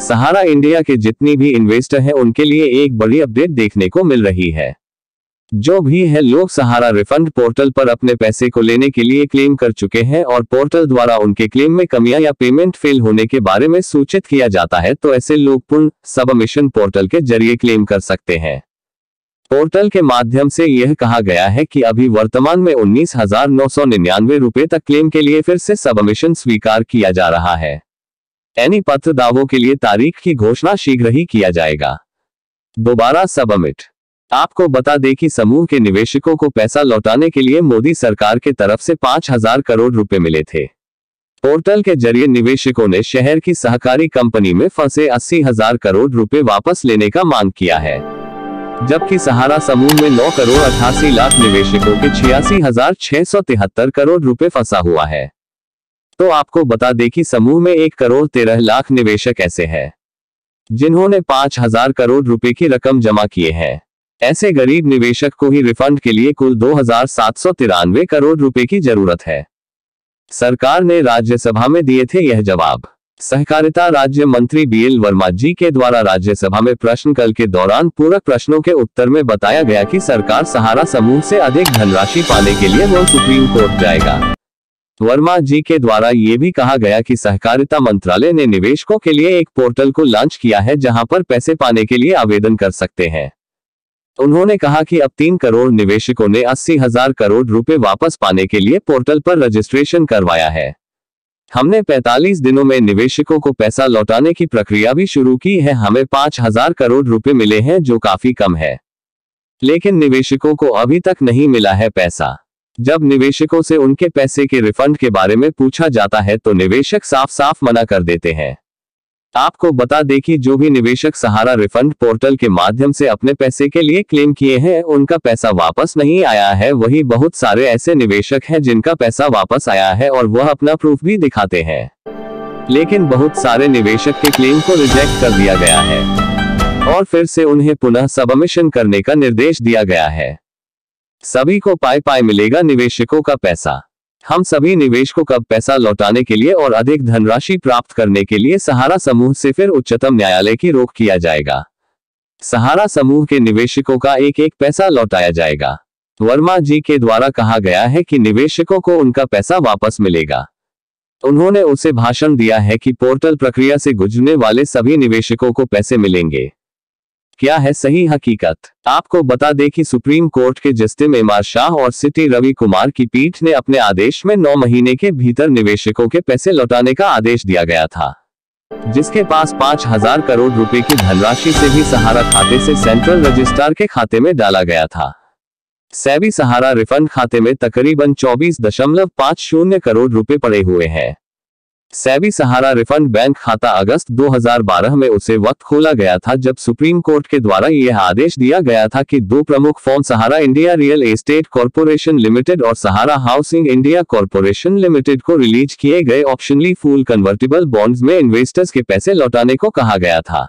सहारा India के जितनी भी इन्वेस्टर हैं उनके लिए एक बड़ी अपडेट देखने को मिल रही है। जो भी है लोग सहारा रिफंड पोर्टल पर अपने पैसे को लेने के लिए क्लेम कर चुके हैं और पोर्टल द्वारा उनके क्लेम में कमियां या पेमेंट फेल होने के बारे में सूचित किया जाता है, तो ऐसे लोग पूर्ण सबमिशन पोर्टल के जरिए क्लेम कर सकते हैं। पोर्टल के माध्यम से यह कहा गया है कि अभी वर्तमान में 19,999 रुपए तक क्लेम के लिए फिर से सबमिशन स्वीकार किया जा रहा है। एनी पत्र दावों के लिए तारीख की घोषणा शीघ्र ही किया जाएगा। दोबारा सबमिट। आपको बता दें कि समूह के निवेशकों को पैसा लौटाने के लिए मोदी सरकार के तरफ से 5,000 करोड़ रुपए मिले थे। पोर्टल के जरिए निवेशकों ने शहर की सहकारी कंपनी में फंसे 80,000 करोड़ रुपए वापस लेने का मांग किया है, जबकि सहारा समूह में 9 करोड़ 88 लाख निवेशकों के 86,673 करोड़ रुपए फंसा हुआ है। तो आपको बता दें कि समूह में 1 करोड़ 13 लाख निवेशक ऐसे हैं जिन्होंने 5,000 करोड़ रुपए की रकम जमा किए हैं। ऐसे गरीब निवेशक को ही रिफंड के लिए कुल 2,793 करोड़ रुपए की जरूरत है। सरकार ने राज्यसभा में दिए थे यह जवाब। सहकारिता राज्य मंत्री बीएल वर्मा जी के द्वारा राज्यसभा में प्रश्नकाल के दौरान पूरक प्रश्नों के उत्तर में बताया गया कि सरकार सहारा समूह से अधिक धनराशि पाने के लिए वो सुप्रीम कोर्ट जाएगा। वर्मा जी के द्वारा ये भी कहा गया कि सहकारिता मंत्रालय ने निवेशकों के लिए एक पोर्टल को लॉन्च किया है जहां पर पैसे पाने के लिए आवेदन कर सकते हैं। उन्होंने कहा कि अब 3 करोड़ निवेशकों ने 80,000 करोड़ रुपए वापस पाने के लिए पोर्टल पर रजिस्ट्रेशन करवाया है। हमने 45 दिनों में निवेशकों को पैसा लौटाने की प्रक्रिया भी शुरू की है। हमें 5,000 करोड़ रुपए मिले हैं, जो काफी कम है, लेकिन निवेशकों को अभी तक नहीं मिला है पैसा। जब निवेशकों से उनके पैसे के रिफंड के बारे में पूछा जाता है तो निवेशक साफ साफ मना कर देते हैं। आपको बता दें कि जो भी निवेशक सहारा रिफंड पोर्टल के माध्यम से अपने पैसे के लिए क्लेम किए हैं उनका पैसा वापस नहीं आया है। वही बहुत सारे ऐसे निवेशक हैं जिनका पैसा वापस आया है और वह अपना प्रूफ भी दिखाते हैं, लेकिन बहुत सारे निवेशक के क्लेम को रिजेक्ट कर दिया गया है और फिर से उन्हें पुनः सबमिशन करने का निर्देश दिया गया है। सभी को पाई मिलेगा निवेशकों का पैसा। हम सभी निवेशकों का पैसा लौटाने के लिए और अधिक धनराशि प्राप्त करने के लिए सहारा समूह से फिर उच्चतम न्यायालय की रोक किया जाएगा। सहारा समूह के निवेशकों का एक एक पैसा लौटाया जाएगा। वर्मा जी के द्वारा कहा गया है कि निवेशकों को उनका पैसा वापस मिलेगा। उन्होंने उसे भाषण दिया है कि पोर्टल प्रक्रिया से गुजरने वाले सभी निवेशकों को पैसे मिलेंगे। क्या है सही हकीकत? आपको बता दें कि सुप्रीम कोर्ट के जस्टिस एमआर शाह और सिटी रवि कुमार की पीठ ने अपने आदेश में 9 महीने के भीतर निवेशकों के पैसे लौटाने का आदेश दिया गया था, जिसके पास 5,000 करोड़ रुपए की धनराशि से भी सहारा खाते से सेंट्रल रजिस्ट्रार के खाते में डाला गया था। सेबी सहारा रिफंड खाते में तकरीबन 24.50 करोड़ रुपए पड़े हुए हैं। सेबी सहारा रिफंड बैंक खाता अगस्त 2012 में उसे वक्त खोला गया था जब सुप्रीम कोर्ट के द्वारा यह आदेश दिया गया था कि 2 प्रमुख firm Sahara India real estate corporation limited और Sahara housing India corporation limited को रिलीज किए गए ऑप्शनली फुल कन्वर्टिबल बॉन्ड्स में इन्वेस्टर्स के पैसे लौटाने को कहा गया था।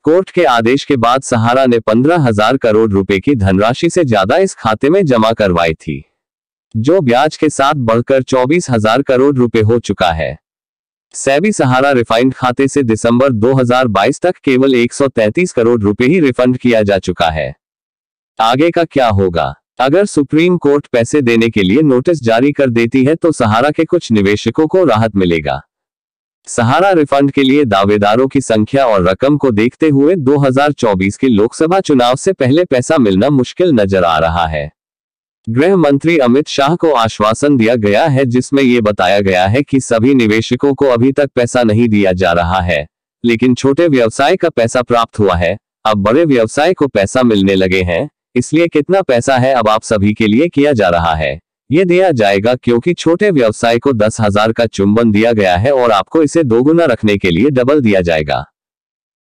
कोर्ट के आदेश के बाद सहारा ने 15,000 करोड़ रुपए की धनराशि से ज्यादा इस खाते में जमा करवाई थी, जो ब्याज के साथ बढ़कर 24,000 करोड़ रुपए हो चुका है। सेबी सहारा रिफाइंड खाते से दिसंबर 2022 तक केवल 133 करोड़ रुपए ही रिफंड किया जा चुका है। आगे का क्या होगा? अगर सुप्रीम कोर्ट पैसे देने के लिए नोटिस जारी कर देती है तो सहारा के कुछ निवेशकों को राहत मिलेगा। सहारा रिफंड के लिए दावेदारों की संख्या और रकम को देखते हुए 2024 के लोकसभा चुनाव से पहले पैसा मिलना मुश्किल नजर आ रहा है। गृह मंत्री अमित शाह को आश्वासन दिया गया है जिसमें यह बताया गया है कि सभी निवेशकों को अभी तक पैसा नहीं दिया जा रहा है, लेकिन छोटे व्यवसाय का पैसा प्राप्त हुआ है। अब बड़े व्यवसाय को पैसा मिलने लगे हैं, इसलिए कितना पैसा है अब आप सभी के लिए किया जा रहा है ये दिया जाएगा, क्योंकि छोटे व्यवसाय को 10,000 का चुंबन दिया गया है और आपको इसे दोगुना रखने के लिए डबल दिया जाएगा।